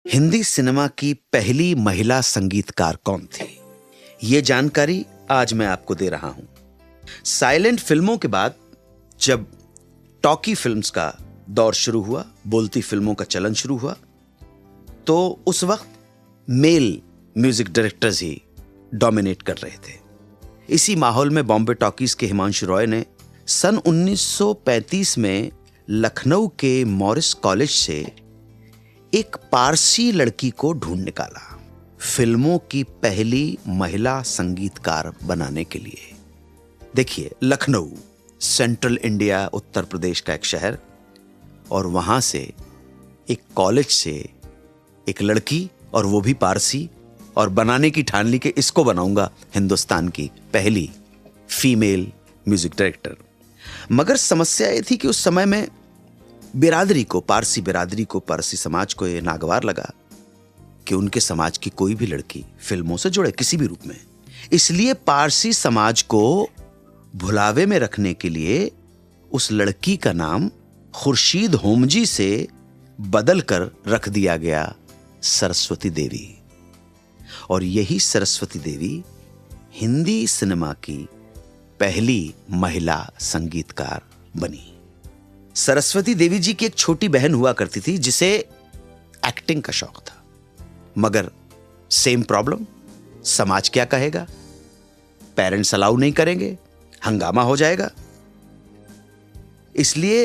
Hindi cinema की पहली महिला संगीतकार कौन थी, ये जानकारी आज मैं आपको दे रहा हूं। साइलेंट फिल्मों के बाद जब टॉकी फिल्म्स का दौर शुरू हुआ, बोलती फिल्मों का चलन शुरू हुआ, तो उस वक्त मेल म्यूजिक डायरेक्टर्स ही डोमिनेट कर रहे थे। इसी माहौल में बॉम्बे टॉकीज के हिमांशु रॉय ने सन 1935 में लखनऊ के मॉरिस कॉलेज से एक पारसी लड़की को ढूंढ निकाला फिल्मों की पहली महिला संगीतकार बनाने के लिए। देखिए, लखनऊ सेंट्रल इंडिया उत्तर प्रदेश का एक शहर, और वहां से एक कॉलेज से एक लड़की, और वो भी पारसी, और बनाने की ठान ली कि इसको बनाऊंगा हिंदुस्तान की पहली फीमेल म्यूजिक डायरेक्टर। मगर समस्या ये थी कि उस समय में बिरादरी को, पारसी बिरादरी को, पारसी समाज को ये नागवार लगा कि उनके समाज की कोई भी लड़की फिल्मों से जुड़े किसी भी रूप में। इसलिए पारसी समाज को भुलावे में रखने के लिए उस लड़की का नाम खुर्शीद होमजी से बदल कर रख दिया गया सरस्वती देवी। और यही सरस्वती देवी हिंदी सिनेमा की पहली महिला संगीतकार बनी। सरस्वती देवी जी की एक छोटी बहन हुआ करती थी जिसे एक्टिंग का शौक था, मगर सेम प्रॉब्लम, समाज क्या कहेगा, पेरेंट्स अलाउ नहीं करेंगे, हंगामा हो जाएगा। इसलिए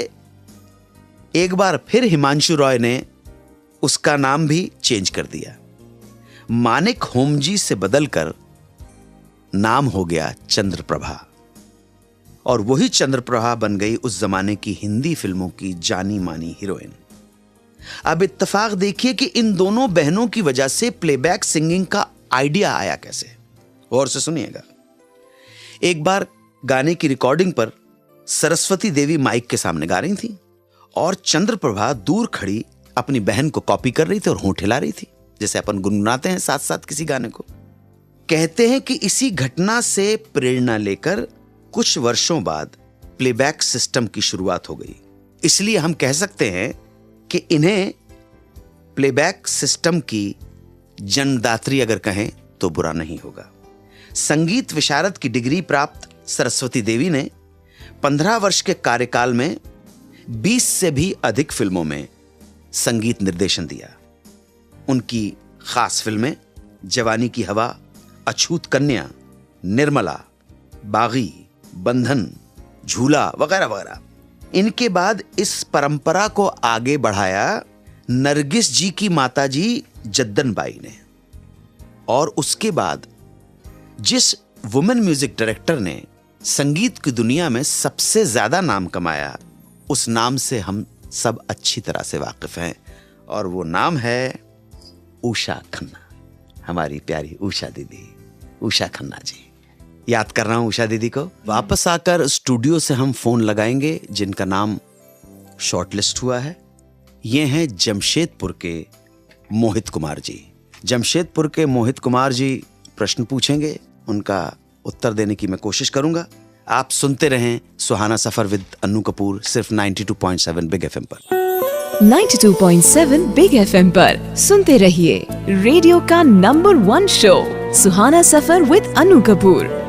एक बार फिर हिमांशु रॉय ने उसका नाम भी चेंज कर दिया। मानिक होमजी से बदलकर नाम हो गया चंद्रप्रभा, और वही चंद्रप्रभा बन गई उस जमाने की हिंदी फिल्मों की जानी मानी हीरोइन। अब इत्तेफाक देखिए कि इन दोनों बहनों की वजह से प्लेबैक सिंगिंग का आइडिया आया कैसे। और से सुनिएगा, एक बार गाने की रिकॉर्डिंग पर सरस्वती देवी माइक के सामने गा रही थी और चंद्रप्रभा दूर खड़ी अपनी बहन को कॉपी कर रही थी और होंठ हिला रही थी, जैसे अपन गुनगुनाते हैं साथ साथ किसी गाने को। कहते हैं कि इसी घटना से प्रेरणा लेकर कुछ वर्षों बाद प्लेबैक सिस्टम की शुरुआत हो गई। इसलिए हम कह सकते हैं कि इन्हें प्लेबैक सिस्टम की जन्मदात्री अगर कहें तो बुरा नहीं होगा। संगीत विशारद की डिग्री प्राप्त सरस्वती देवी ने 15 वर्ष के कार्यकाल में 20 से भी अधिक फिल्मों में संगीत निर्देशन दिया। उनकी खास फिल्में जवानी की हवा, अछूत कन्या, निर्मला, बागी, बंधन, झूला वगैरह वगैरह। इनके बाद इस परंपरा को आगे बढ़ाया नरगिस जी की माताजी जद्दन बाई ने, और उसके बाद जिस वुमेन म्यूजिक डायरेक्टर ने संगीत की दुनिया में सबसे ज्यादा नाम कमाया, उस नाम से हम सब अच्छी तरह से वाकिफ हैं, और वो नाम है उषा खन्ना। हमारी प्यारी उषा दीदी, उषा खन्ना जी। याद कर रहा हूं उषा दीदी को। वापस आकर स्टूडियो से हम फोन लगाएंगे जिनका नाम शॉर्टलिस्ट हुआ है। ये हैं जमशेदपुर के मोहित कुमार जी। जमशेदपुर के मोहित कुमार जी प्रश्न पूछेंगे, उनका उत्तर देने की मैं कोशिश करूंगा। आप सुनते रहें सुहाना सफर विद अन्नू कपूर, सिर्फ 92.7 बिग एफएम पर। 92.7 बिग एफएम पर सुनते रहिए रेडियो का number 1 show Suhana suffer with Annu Kapoor.